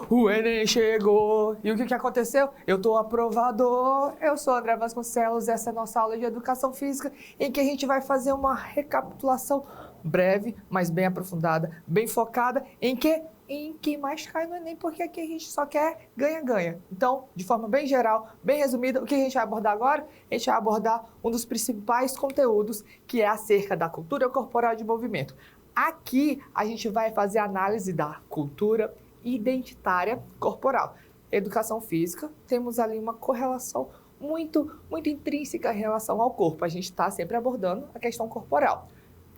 O Enem chegou! E o que aconteceu? Eu tô aprovado! Eu sou André Vasconcelos, essa é a nossa aula de Educação Física, em que a gente vai fazer uma recapitulação breve, mas bem aprofundada, bem focada, em que mais cai no Enem, porque aqui a gente só quer ganha-ganha. Então, de forma bem geral, bem resumida, o que a gente vai abordar agora? A gente vai abordar um dos principais conteúdos, que é acerca da cultura corporal de movimento. Aqui, a gente vai fazer análise da cultura identitária corporal. Educação física, temos ali uma correlação muito intrínseca em relação ao corpo. A gente está sempre abordando a questão corporal.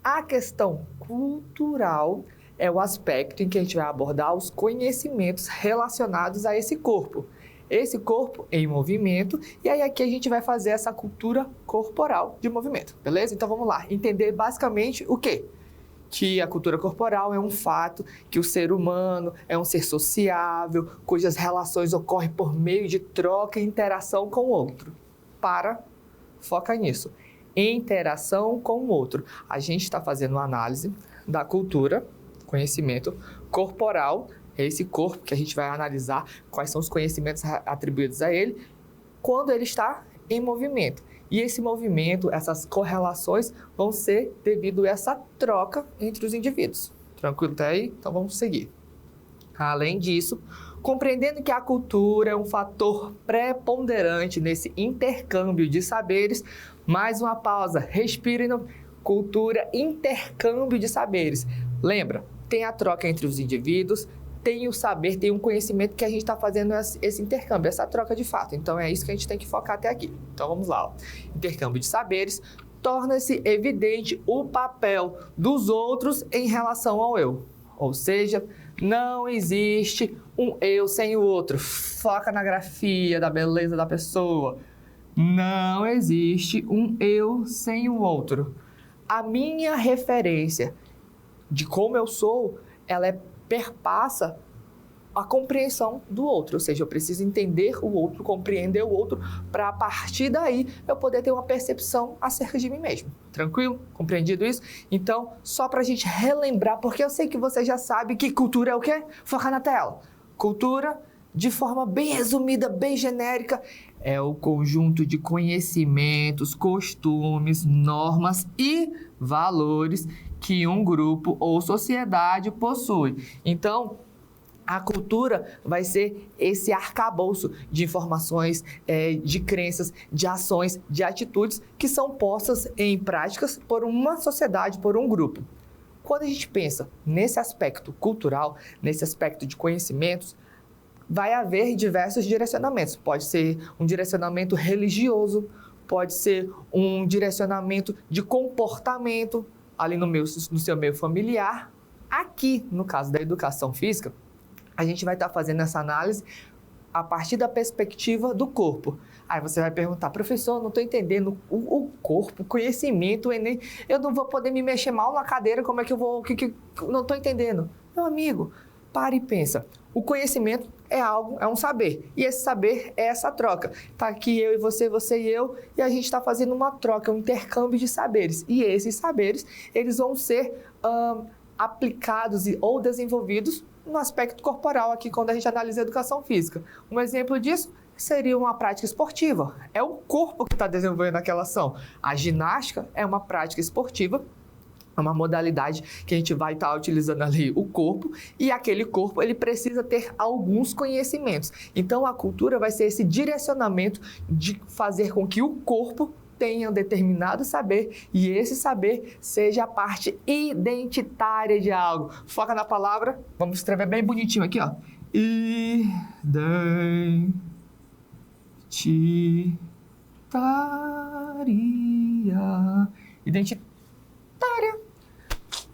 A questão cultural é o aspecto em que a gente vai abordar os conhecimentos relacionados a esse corpo. Esse corpo em movimento, e aí aqui a gente vai fazer essa cultura corporal de movimento, beleza? Então vamos lá, entender basicamente o quê? Que a cultura corporal é um fato, que o ser humano é um ser sociável, cujas relações ocorrem por meio de troca e interação com o outro. Foca nisso. Interação com o outro. A gente está fazendo uma análise da cultura, conhecimento corporal, é esse corpo que a gente vai analisar quais são os conhecimentos atribuídos a ele, quando ele está em movimento. E esse movimento, essas correlações vão ser devido a essa troca entre os indivíduos. Tranquilo até aí? Então vamos seguir. Além disso, compreendendo que a cultura é um fator preponderante nesse intercâmbio de saberes, mais uma pausa, respire no cultura, intercâmbio de saberes. Lembra, tem a troca entre os indivíduos, tem o saber, tem um conhecimento que a gente está fazendo esse intercâmbio, essa troca de fato. Então é isso que a gente tem que focar até aqui. Então vamos lá. Ó. Intercâmbio de saberes, torna-se evidente o papel dos outros em relação ao eu. Ou seja, não existe um eu sem o outro. Foca na grafia da beleza da pessoa. Não existe um eu sem o outro. A minha referência de como eu sou, ela perpassa a compreensão do outro, ou seja, eu preciso entender o outro, compreender o outro, para a partir daí eu poder ter uma percepção acerca de mim mesmo. Tranquilo? Compreendido isso? Então, só para a gente relembrar, porque eu sei que você já sabe que cultura é o quê? Foca na tela. Cultura, de forma bem resumida, bem genérica, é o conjunto de conhecimentos, costumes, normas e valores que um grupo ou sociedade possui. Então, a cultura vai ser esse arcabouço de informações, de crenças, de ações, de atitudes que são postas em práticas por uma sociedade, por um grupo. Quando a gente pensa nesse aspecto cultural, nesse aspecto de conhecimentos, vai haver diversos direcionamentos. Pode ser um direcionamento religioso, pode ser um direcionamento de comportamento, ali no seu meio familiar. Aqui, no caso da educação física, a gente vai estar fazendo essa análise a partir da perspectiva do corpo. Aí você vai perguntar, professor, não estou entendendo o corpo, o conhecimento, o Enem, eu não vou poder me mexer mal na cadeira, como é que eu vou, não estou entendendo. Meu amigo, para e pensa. O conhecimento é algo, é um saber. E esse saber é essa troca. Está aqui eu e você e eu, e a gente está fazendo uma troca, um intercâmbio de saberes. E esses saberes, eles vão ser aplicados ou desenvolvidos no aspecto corporal aqui, quando a gente analisa a educação física. Um exemplo disso seria uma prática esportiva. É o corpo que está desenvolvendo aquela ação. A ginástica é uma prática esportiva, é uma modalidade que a gente vai estar utilizando ali o corpo, e aquele corpo ele precisa ter alguns conhecimentos. Então a cultura vai ser esse direcionamento de fazer com que o corpo tenha um determinado saber, e esse saber seja a parte identitária de algo. Foca na palavra, vamos escrever bem bonitinho aqui, ó. Identitária.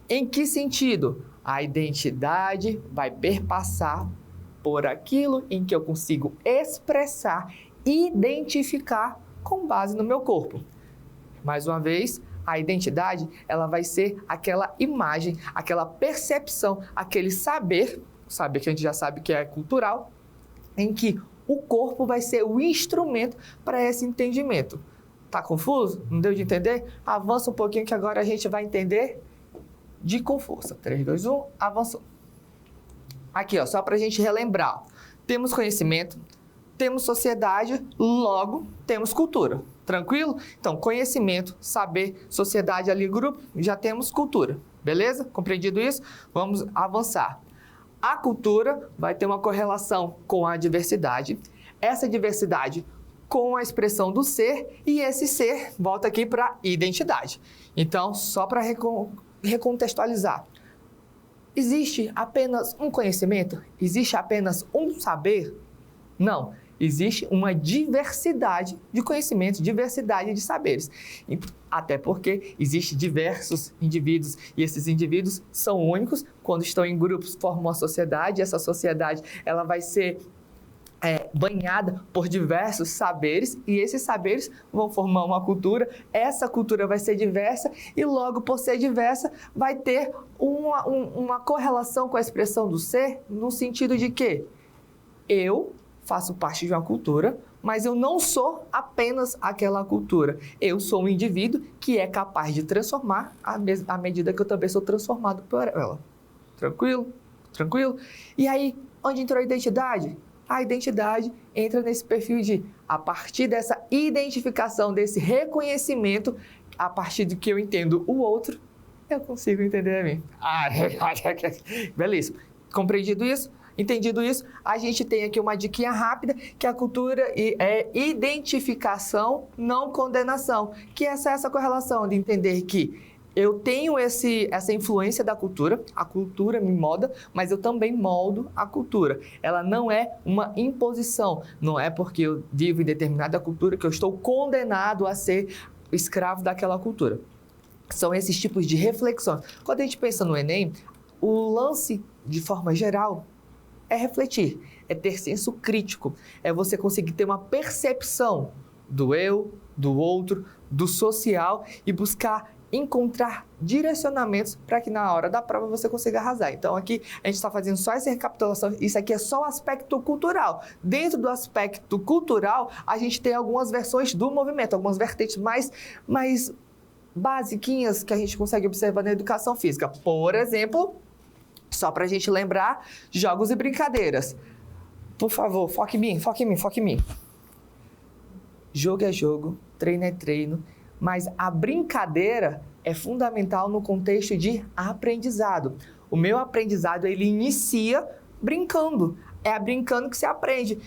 Em que sentido? A identidade vai perpassar por aquilo em que eu consigo expressar, identificar com base no meu corpo. Mais uma vez, a identidade, ela vai ser aquela imagem, aquela percepção, aquele saber que a gente já sabe que é cultural, em que o corpo vai ser o instrumento para esse entendimento. Tá confuso? Não deu de entender? Avança um pouquinho que agora a gente vai entender com força. 3, 2, 1, avançou. Aqui, ó, só para a gente relembrar. Temos conhecimento, temos sociedade, logo temos cultura. Tranquilo? Então, conhecimento, saber, sociedade ali, grupo, já temos cultura. Beleza? Compreendido isso? Vamos avançar. A cultura vai ter uma correlação com a diversidade. Essa diversidade com a expressão do ser, e esse ser volta aqui para identidade. Então, só para recontextualizar. Existe apenas um conhecimento? Existe apenas um saber? Não. Existe uma diversidade de conhecimentos, diversidade de saberes. Até porque existem diversos indivíduos e esses indivíduos são únicos. Quando estão em grupos, formam uma sociedade. Essa sociedade ela vai ser banhada por diversos saberes e esses saberes vão formar uma cultura. Essa cultura vai ser diversa e logo por ser diversa vai ter uma correlação com a expressão do ser no sentido de que eu faço parte de uma cultura, mas eu não sou apenas aquela cultura. Eu sou um indivíduo que é capaz de transformar à medida que eu também sou transformado por ela. Tranquilo? Tranquilo? E aí, onde entrou a identidade? A identidade entra nesse perfil de, a partir dessa identificação, desse reconhecimento, a partir do que eu entendo o outro, eu consigo entender a mim. Belíssimo. Compreendido isso? Entendido isso? A gente tem aqui uma diquinha rápida, que a cultura é identificação, não condenação. Que é essa correlação de entender que eu tenho essa influência da cultura, a cultura me molda, mas eu também moldo a cultura. Ela não é uma imposição, não é porque eu vivo em determinada cultura que eu estou condenado a ser escravo daquela cultura. São esses tipos de reflexões. Quando a gente pensa no Enem, o lance, de forma geral, é refletir, é ter senso crítico, é você conseguir ter uma percepção do eu, do outro, do social e buscar encontrar direcionamentos para que na hora da prova você consiga arrasar. Então aqui a gente está fazendo só essa recapitulação, isso aqui é só o aspecto cultural. Dentro do aspecto cultural, a gente tem algumas versões do movimento, algumas vertentes mais basiquinhas que a gente consegue observar na educação física. Por exemplo, só para a gente lembrar, jogos e brincadeiras. Por favor, foque em mim, foque em mim, foque em mim. Jogo é jogo, treino é treino, mas a brincadeira é fundamental no contexto de aprendizado. O meu aprendizado, ele inicia brincando. É brincando que se aprende.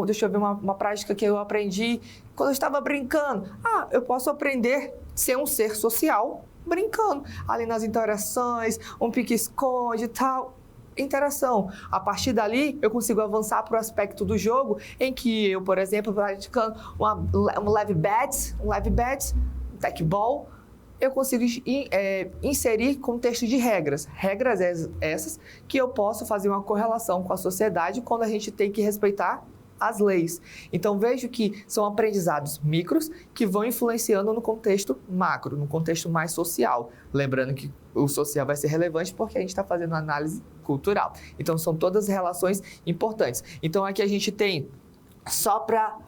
Deixa eu ver uma prática que eu aprendi quando eu estava brincando. Eu posso aprender a ser um ser social brincando, ali nas interações, um pique-esconde e tal, interação. A partir dali, eu consigo avançar para o aspecto do jogo, em que eu, por exemplo, praticando um leve bets, um tech-ball, eu consigo inserir contexto de regras. Regras essas que eu posso fazer uma correlação com a sociedade quando a gente tem que respeitar as leis. Então, vejo que são aprendizados micros que vão influenciando no contexto macro, no contexto mais social. Lembrando que o social vai ser relevante porque a gente está fazendo análise cultural. Então, são todas relações importantes. Então, aqui a gente tem, só para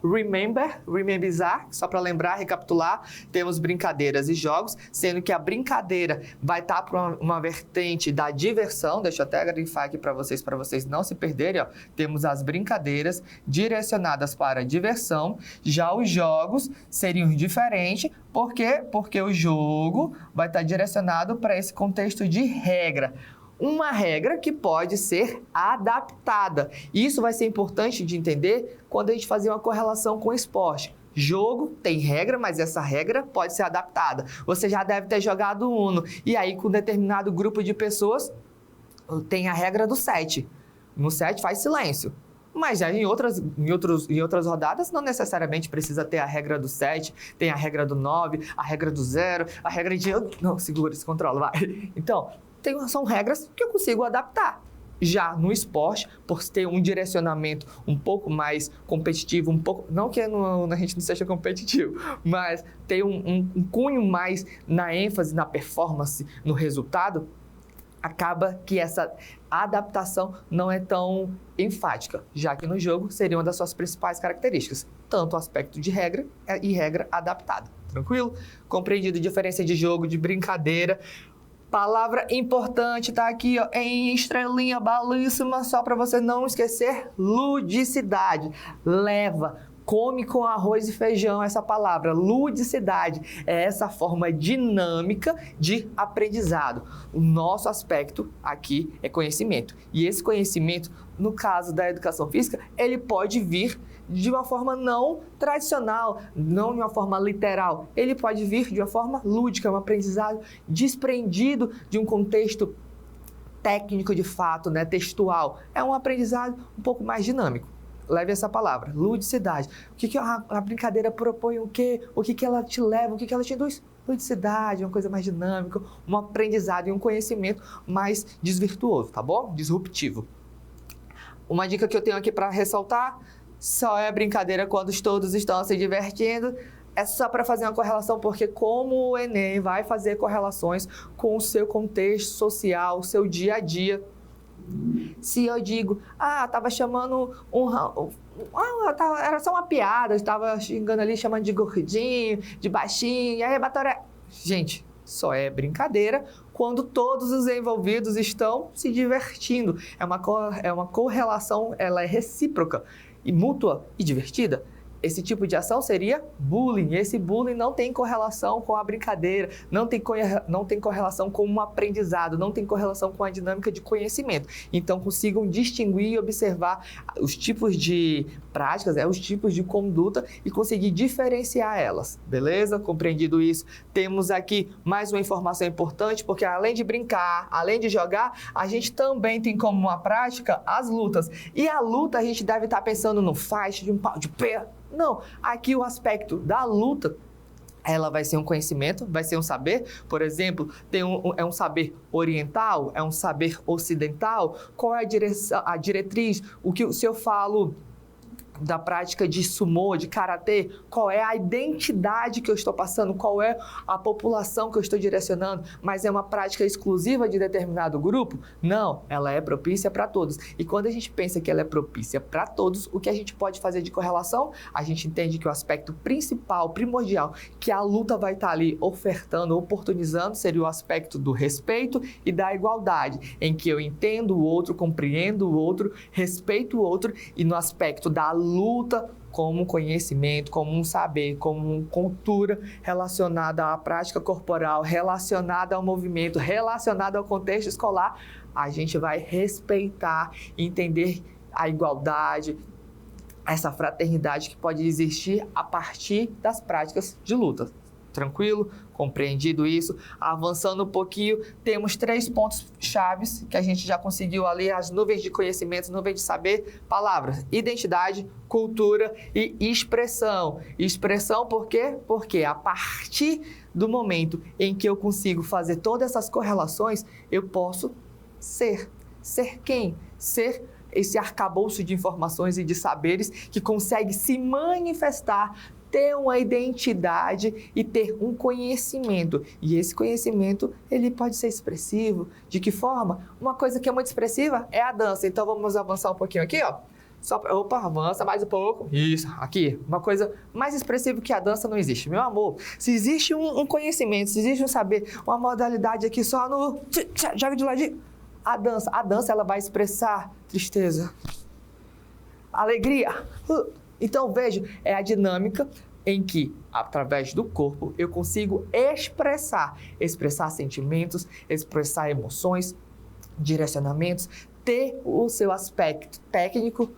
rememberizar, só para lembrar, recapitular, temos brincadeiras e jogos, sendo que a brincadeira vai estar para uma vertente da diversão. Deixa eu até grifar aqui para vocês não se perderem. Ó. Temos as brincadeiras direcionadas para a diversão, já os jogos seriam diferentes. Por quê? Porque o jogo vai estar direcionado para esse contexto de regra. Uma regra que pode ser adaptada. Isso vai ser importante de entender quando a gente fazer uma correlação com o esporte. Jogo tem regra, mas essa regra pode ser adaptada. Você já deve ter jogado Uno. E aí, com um determinado grupo de pessoas, tem a regra do 7. No 7 faz silêncio. Mas já em outras rodadas, não necessariamente precisa ter a regra do 7, tem a regra do 9, a regra do 0, a regra de... Não, segura, se controla, vai. Então, são regras que eu consigo adaptar. Já no esporte, por ter um direcionamento um pouco mais competitivo, não que a gente não seja competitivo, mas ter um cunho mais na ênfase, na performance, no resultado, acaba que essa adaptação não é tão enfática, já que no jogo seria uma das suas principais características, tanto o aspecto de regra e regra adaptada. Tranquilo? Compreendido a diferença de jogo, de brincadeira. Palavra importante, tá aqui, ó, em estrelinha belíssima, só para você não esquecer, ludicidade. Leva, come com arroz e feijão essa palavra, ludicidade. É essa forma dinâmica de aprendizado. O nosso aspecto aqui é conhecimento. E esse conhecimento, no caso da educação física, ele pode vir de uma forma não tradicional, não de uma forma literal. Ele pode vir de uma forma lúdica, um aprendizado desprendido de um contexto técnico de fato, né, textual. É um aprendizado um pouco mais dinâmico. Leve essa palavra, ludicidade. O que a brincadeira propõe, o que ela te leva, o que ela te induz? Ludicidade, uma coisa mais dinâmica, um aprendizado e um conhecimento mais desvirtuoso, tá bom? Disruptivo. Uma dica que eu tenho aqui para ressaltar: só é brincadeira quando todos estão se divertindo. É só para fazer uma correlação, porque como o Enem vai fazer correlações com o seu contexto social, o seu dia a dia. Se eu digo, tava chamando era só uma piada, estava xingando ali, chamando de gordinho, de baixinho, e aí batalha. Gente, só é brincadeira quando todos os envolvidos estão se divertindo. É uma correlação, ela é recíproca e mútua e divertida. Esse tipo de ação seria bullying. Esse bullying não tem correlação com a brincadeira, não tem correlação com um aprendizado, não tem correlação com a dinâmica de conhecimento. Então, consigam distinguir e observar os tipos de práticas, os tipos de conduta e conseguir diferenciar elas. Beleza? Compreendido isso, temos aqui mais uma informação importante, porque além de brincar, além de jogar, a gente também tem como uma prática as lutas. E a luta a gente deve estar pensando no fight, de um pau de pé. Não, aqui o aspecto da luta, ela vai ser um conhecimento, vai ser um saber. Por exemplo, é um saber oriental, é um saber ocidental. Qual é a diretriz? Se eu falo da prática de sumô, de karatê, qual é a identidade que eu estou passando, qual é a população que eu estou direcionando, mas é uma prática exclusiva de determinado grupo? Não, ela é propícia para todos. E quando a gente pensa que ela é propícia para todos, o que a gente pode fazer de correlação? A gente entende que o aspecto principal, primordial, que a luta vai estar ali ofertando, oportunizando, seria o aspecto do respeito e da igualdade, em que eu entendo o outro, compreendo o outro, respeito o outro, e no aspecto da luta como conhecimento, como um saber, como uma cultura relacionada à prática corporal, relacionada ao movimento, relacionada ao contexto escolar, a gente vai respeitar, entender a igualdade, essa fraternidade que pode existir a partir das práticas de luta. Tranquilo? Compreendido isso? Avançando um pouquinho, temos 3 pontos chaves que a gente já conseguiu ali, as nuvens de conhecimento, nuvens de saber, palavras, identidade, cultura e expressão. Expressão por quê? Porque a partir do momento em que eu consigo fazer todas essas correlações, eu posso ser. Ser quem? Ser esse arcabouço de informações e de saberes que consegue se manifestar, ter uma identidade e ter um conhecimento. E esse conhecimento, ele pode ser expressivo. De que forma? Uma coisa que é muito expressiva é a dança. Então, vamos avançar um pouquinho aqui, ó. Avança mais um pouco. Isso, aqui. Uma coisa mais expressiva que a dança não existe. Meu amor, se existe um conhecimento, se existe um saber, uma modalidade aqui só no... Joga de ladinho. A dança, ela vai expressar tristeza, alegria. Então, veja, é a dinâmica em que, através do corpo, eu consigo expressar sentimentos, expressar emoções, direcionamentos, ter o seu aspecto técnico.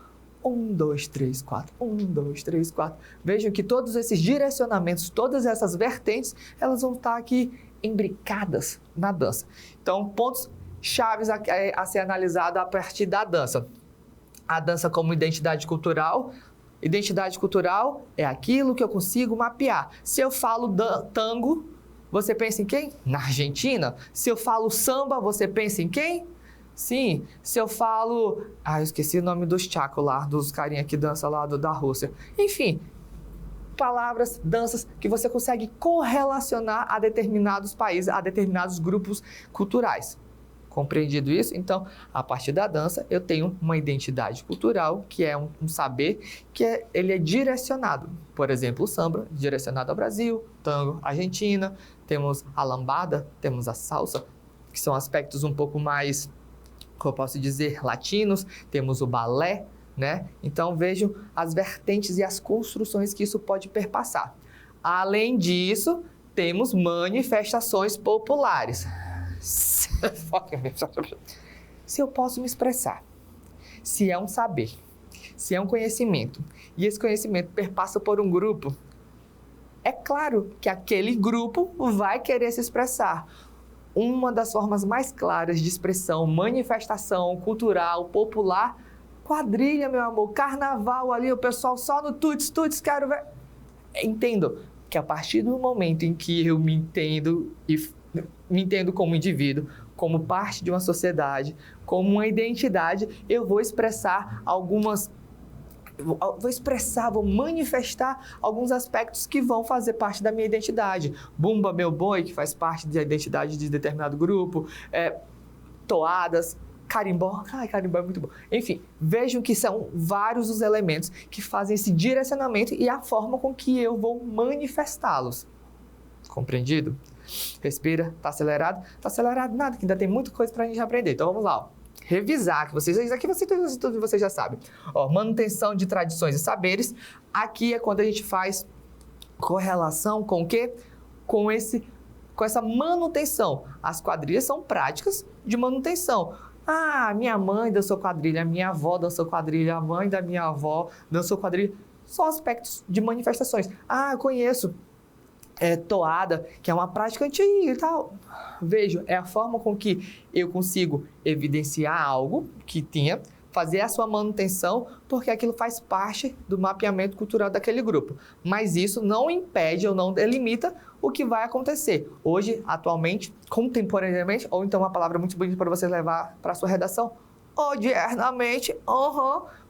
1, 2, 3, 4. 1, 2, 3, 4. Vejam que todos esses direcionamentos, todas essas vertentes, elas vão estar aqui imbricadas na dança. Então, pontos chaves a ser analisado a partir da dança. A dança como identidade cultural. Identidade cultural é aquilo que eu consigo mapear. Se eu falo tango, você pensa em quem? Na Argentina. Se eu falo samba, você pensa em quem? Sim. Se eu falo... eu esqueci o nome dos tchacos lá, dos carinha que dançam lá da Rússia. Enfim, palavras, danças que você consegue correlacionar a determinados países, a determinados grupos culturais. Compreendido isso? Então, a partir da dança, eu tenho uma identidade cultural, que é um saber, ele é direcionado. Por exemplo, o samba, direcionado ao Brasil, tango, Argentina, temos a lambada, temos a salsa, que são aspectos um pouco mais, como eu posso dizer, latinos. Temos o balé, né? Então vejam as vertentes e as construções que isso pode perpassar. Além disso, temos manifestações populares. Se eu posso me expressar, se é um saber, se é um conhecimento, e esse conhecimento perpassa por um grupo, é claro que aquele grupo vai querer se expressar. Uma das formas mais claras de expressão, manifestação cultural, popular, quadrilha, meu amor, carnaval ali, o pessoal só no tuts, quero ver. Entendo que a partir do momento em que eu me entendo e me entendo como indivíduo, como parte de uma sociedade, como uma identidade, eu vou expressar vou manifestar alguns aspectos que vão fazer parte da minha identidade. Bumba Meu Boi, que faz parte da identidade de determinado grupo, toadas, carimbó. Ai, carimbó é muito bom. Enfim, vejam que são vários os elementos que fazem esse direcionamento e a forma com que eu vou manifestá-los. Compreendido? Respira. Tá acelerado? Tá acelerado nada, que ainda tem muita coisa pra gente aprender. Então vamos lá, ó. Revisar, que vocês tudo vocês já sabem. Ó, manutenção de tradições e saberes. Aqui é quando a gente faz correlação com o quê? Com essa manutenção. As quadrilhas são práticas de manutenção. Ah, minha mãe dançou quadrilha, minha avó dançou quadrilha, a mãe da minha avó dançou quadrilha. São aspectos de manifestações. Ah, eu conheço toada, que é uma prática antiga e tal. Vejo, é a forma com que eu consigo evidenciar algo que tinha, fazer a sua manutenção, porque aquilo faz parte do mapeamento cultural daquele grupo. Mas isso não impede ou não delimita o que vai acontecer. Hoje, atualmente, contemporaneamente, ou então uma palavra muito bonita para você levar para a sua redação, odiernamente,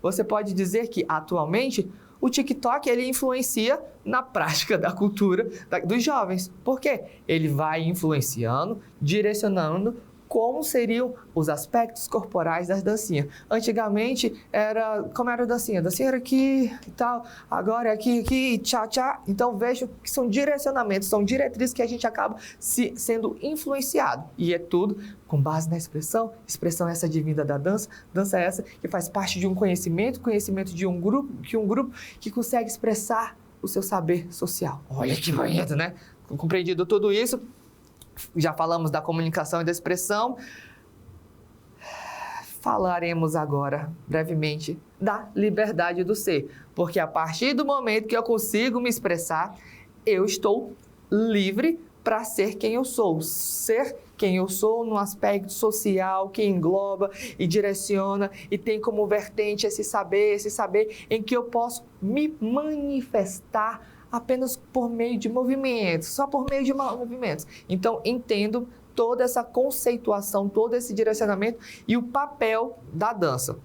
você pode dizer que atualmente o TikTok ele influencia na prática da cultura dos jovens. Por quê? Ele vai influenciando, direcionando como seriam os aspectos corporais das dancinhas. Antigamente, como era a dancinha? A dancinha era aqui e tal, agora é aqui, tchá. Então, vejo que são direcionamentos, são diretrizes que a gente acaba sendo influenciado. E é tudo com base na expressão essa divinda da dança essa que faz parte de um conhecimento de um grupo que consegue expressar o seu saber social. Olha que bonito, né? Compreendido tudo isso, já falamos da comunicação e da expressão. Falaremos agora, brevemente, da liberdade do ser. Porque a partir do momento que eu consigo me expressar, eu estou livre para ser quem eu sou. Ser quem eu sou no aspecto social que engloba e direciona e tem como vertente esse saber em que eu posso me manifestar apenas por meio de movimentos, só por meio de movimentos. Então, entendo toda essa conceituação, todo esse direcionamento e o papel da dança.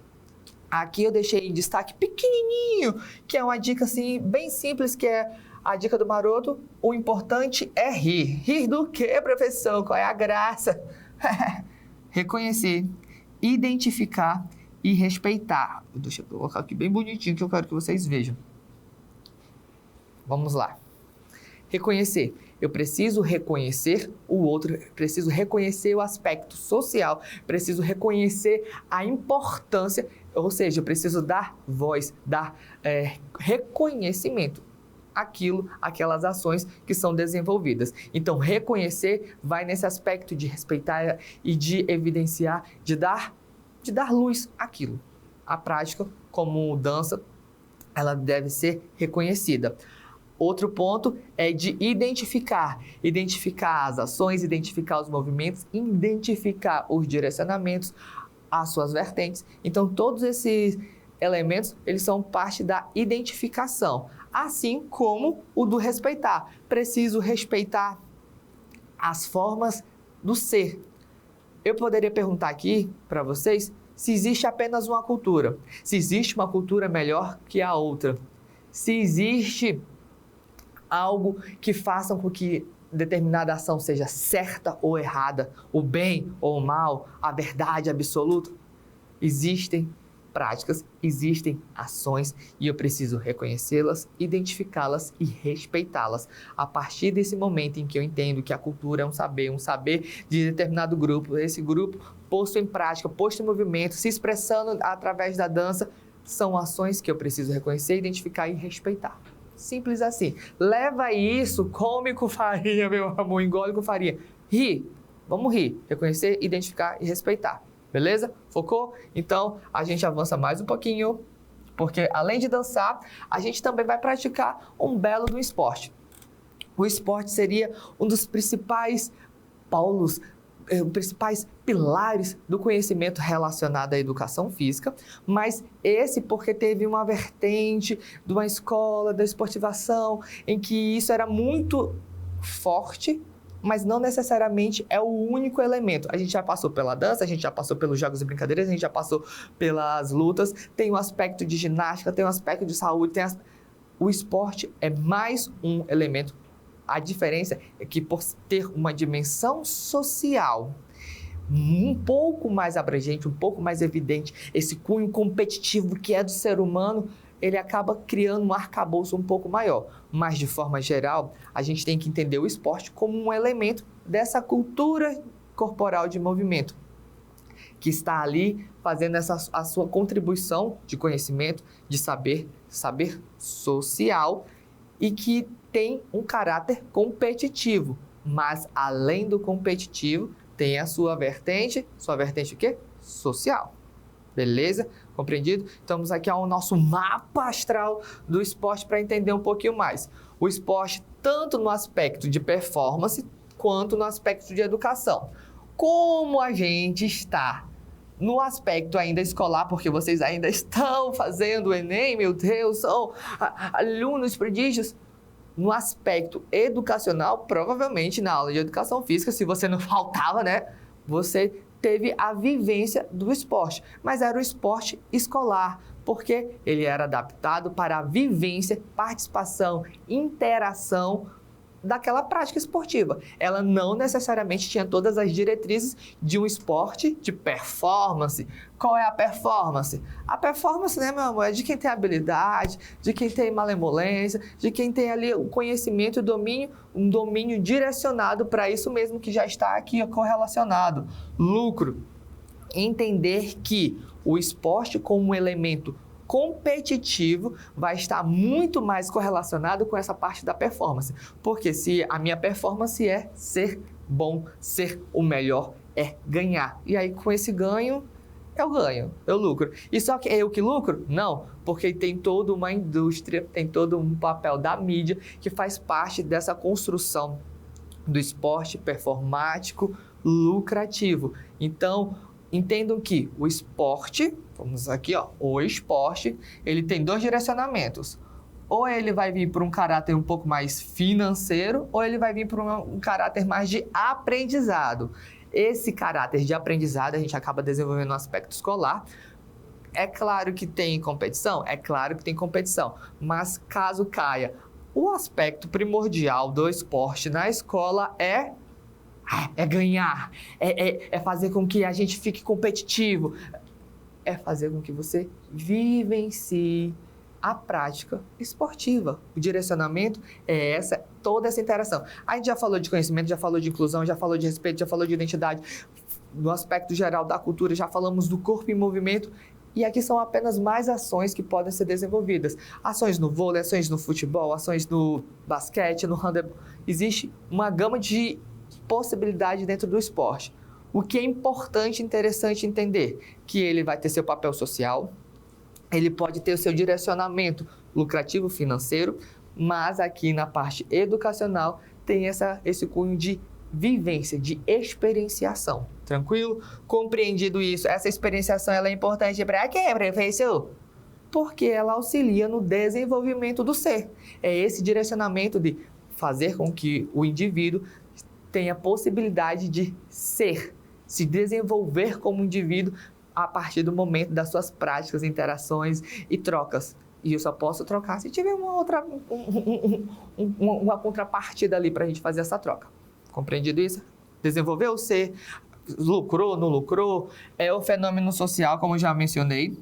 Aqui eu deixei em destaque pequenininho, que é uma dica assim, bem simples, que é a dica do maroto. O importante é rir. Rir do quê, professor? Qual é a graça? Reconhecer, identificar e respeitar. Deixa eu colocar aqui bem bonitinho, que eu quero que vocês vejam. Vamos lá. Reconhecer. Eu preciso reconhecer o outro, preciso reconhecer o aspecto social, preciso reconhecer a importância, ou seja, eu preciso dar voz, dar reconhecimento aquelas ações que são desenvolvidas. Então, reconhecer vai nesse aspecto de respeitar e de evidenciar, de dar luz àquilo. A prática, como dança, ela deve ser reconhecida. Outro ponto é de identificar as ações, identificar os movimentos, identificar os direcionamentos, as suas vertentes. Então, todos esses elementos, eles são parte da identificação, assim como o do respeitar. Preciso respeitar as formas do ser. Eu poderia perguntar aqui para vocês se existe apenas uma cultura, se existe uma cultura melhor que a outra, se existe algo que faça com que determinada ação seja certa ou errada, o bem ou o mal, a verdade absoluta. Existem práticas, existem ações e eu preciso reconhecê-las, identificá-las e respeitá-las. A partir desse momento em que eu entendo que a cultura é um saber de determinado grupo, esse grupo posto em prática, posto em movimento, se expressando através da dança, são ações que eu preciso reconhecer, identificar e respeitar. Simples assim. Leva isso, come com farinha, meu amor, engole com farinha. Ri, vamos rir, reconhecer, identificar e respeitar. Beleza? Focou? Então, a gente avança mais um pouquinho, porque além de dançar, a gente também vai praticar um belo do esporte. O esporte seria um dos principais polos, principais pilares do conhecimento relacionado à educação física, mas esse porque teve uma vertente de uma escola da esportivação em que isso era muito forte, mas não necessariamente é o único elemento. A gente já passou pela dança, a gente já passou pelos jogos e brincadeiras, a gente já passou pelas lutas, tem um aspecto de ginástica, tem um aspecto de saúde, o esporte é mais um elemento. A diferença é que por ter uma dimensão social um pouco mais abrangente, um pouco mais evidente, esse cunho competitivo que é do ser humano, ele acaba criando um arcabouço um pouco maior. Mas, de forma geral, a gente tem que entender o esporte como um elemento dessa cultura corporal de movimento, que está ali fazendo a sua contribuição de conhecimento, de saber social e que tem um caráter competitivo. Mas, além do competitivo, tem a sua vertente o quê? Social. Beleza? Compreendido? Estamos aqui ao nosso mapa astral do esporte para entender um pouquinho mais. O esporte, tanto no aspecto de performance, quanto no aspecto de educação. Como a gente está no aspecto ainda escolar, porque vocês ainda estão fazendo o Enem, meu Deus, são alunos prodígios. No aspecto educacional, provavelmente na aula de educação física, se você não faltava, né? Você teve a vivência do esporte, mas era o esporte escolar, porque ele era adaptado para a vivência, participação, interação daquela prática esportiva. Ela não necessariamente tinha todas as diretrizes de um esporte de performance. Qual é a performance? A performance, né, meu amor, é de quem tem habilidade, de quem tem malemolência, de quem tem ali o conhecimento e o domínio, um domínio direcionado para isso mesmo que já está aqui correlacionado. Lucro. Entender que o esporte como um elemento competitivo vai estar muito mais correlacionado com essa parte da performance. Porque se a minha performance é ser bom, ser o melhor, é ganhar. E aí com esse ganho, eu ganho, eu lucro. E só que é eu que lucro? Não, porque tem toda uma indústria, tem todo um papel da mídia que faz parte dessa construção do esporte performático lucrativo. Então, entendam que o esporte, vamos aqui, ó, o esporte, ele tem dois direcionamentos. Ou ele vai vir por um caráter um pouco mais financeiro, ou ele vai vir por um caráter mais de aprendizado. Esse caráter de aprendizado a gente acaba desenvolvendo no aspecto escolar. É claro que tem competição? É claro que tem competição. Mas caso caia, o aspecto primordial do esporte na escola é ganhar, é fazer com que a gente fique competitivo, é fazer com que você vivencie a prática esportiva. O direcionamento é toda essa interação. A gente já falou de conhecimento, já falou de inclusão, já falou de respeito, já falou de identidade. No aspecto geral da cultura, já falamos do corpo em movimento. E aqui são apenas mais ações que podem ser desenvolvidas. Ações no vôlei, ações no futebol, ações no basquete, no handebol. Existe uma gama de possibilidade dentro do esporte. O que é importante e interessante entender? Que ele vai ter seu papel social, ele pode ter o seu direcionamento lucrativo financeiro, mas aqui na parte educacional tem esse cunho de vivência, de experienciação. Tranquilo? Compreendido isso, essa experienciação ela é importante para quê, professor? Porque ela auxilia no desenvolvimento do ser. É esse direcionamento de fazer com que o indivíduo tem a possibilidade de ser, se desenvolver como indivíduo a partir do momento das suas práticas, interações e trocas. E eu só posso trocar se tiver uma contrapartida ali para a gente fazer essa troca. Compreendido isso? Desenvolver o ser, lucrou, não lucrou, é o fenômeno social, como eu já mencionei.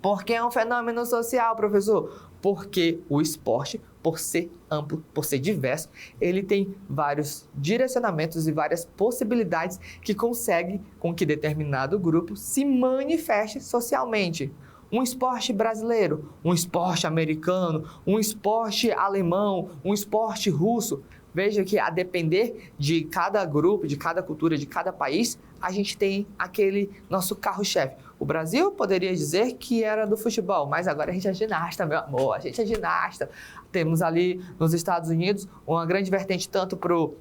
Por que é um fenômeno social, professor? Porque o esporte, por ser amplo, por ser diverso, ele tem vários direcionamentos e várias possibilidades que conseguem com que determinado grupo se manifeste socialmente. Um esporte brasileiro, um esporte americano, um esporte alemão, um esporte russo. Veja que a depender de cada grupo, de cada cultura, de cada país, a gente tem aquele nosso carro-chefe. O Brasil poderia dizer que era do futebol, mas agora a gente é ginasta, meu amor, a gente é ginasta. Temos ali nos Estados Unidos uma grande vertente tanto para o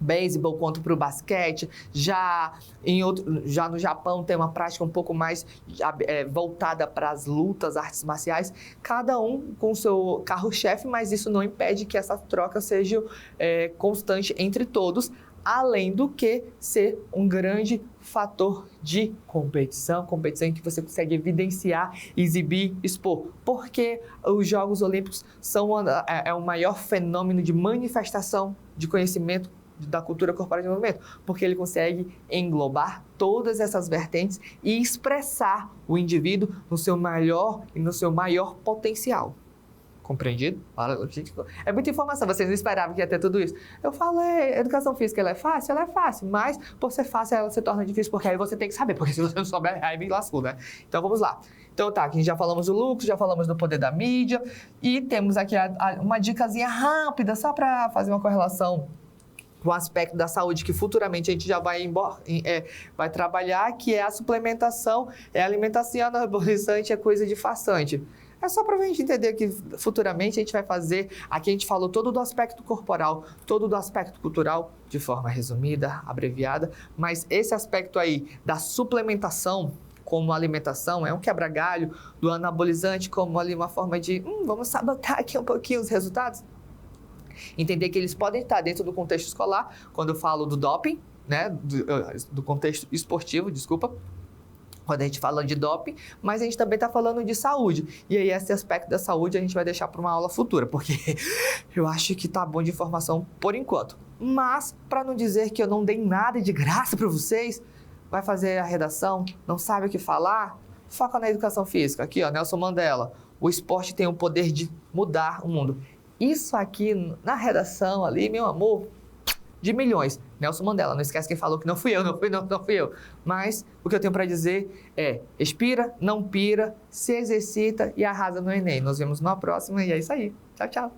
beisebol quanto para o basquete. Já no Japão tem uma prática um pouco mais voltada para as lutas, artes marciais, cada um com o seu carro-chefe, mas isso não impede que essa troca seja constante entre todos, além do que ser um grande fator de competição em que você consegue evidenciar, exibir, expor. Porque os Jogos Olímpicos são o maior fenômeno de manifestação de conhecimento da cultura corporativa de movimento, porque ele consegue englobar todas essas vertentes e expressar o indivíduo no seu melhor e no seu maior potencial. Compreendido? É muita informação, vocês não esperavam que ia ter tudo isso. Eu falei, educação física ela é fácil, mas por ser fácil ela se torna difícil, porque aí você tem que saber, porque se você não souber, aí me lascou, né? Então vamos lá. Então tá, aqui já falamos do lucro, já falamos do poder da mídia, e temos aqui uma dicasinha rápida, só para fazer uma correlação com o aspecto da saúde que futuramente a gente já vai trabalhar, que é a suplementação, é alimentação anabolizante, é coisa de façante. É só para a gente entender que futuramente a gente vai fazer, aqui a gente falou todo do aspecto corporal, todo do aspecto cultural, de forma resumida, abreviada, mas esse aspecto aí da suplementação, como alimentação, é um quebra-galho, do anabolizante como ali uma forma de, vamos sabotar aqui um pouquinho os resultados. Entender que eles podem estar dentro do contexto escolar, quando eu falo do doping, né, do contexto esportivo, desculpa, quando a gente fala de doping, mas a gente também está falando de saúde. E aí esse aspecto da saúde a gente vai deixar para uma aula futura, porque eu acho que tá bom de informação por enquanto. Mas, para não dizer que eu não dei nada de graça para vocês, vai fazer a redação, não sabe o que falar, foca na educação física. Aqui, ó, Nelson Mandela, o esporte tem o poder de mudar o mundo. Isso aqui na redação ali, meu amor, de milhões. Nelson Mandela, não esquece quem falou que não fui eu, não fui eu. Mas o que eu tenho para dizer é, expira, não pira, se exercita e arrasa no Enem. Nos vemos na próxima e é isso aí. Tchau, tchau.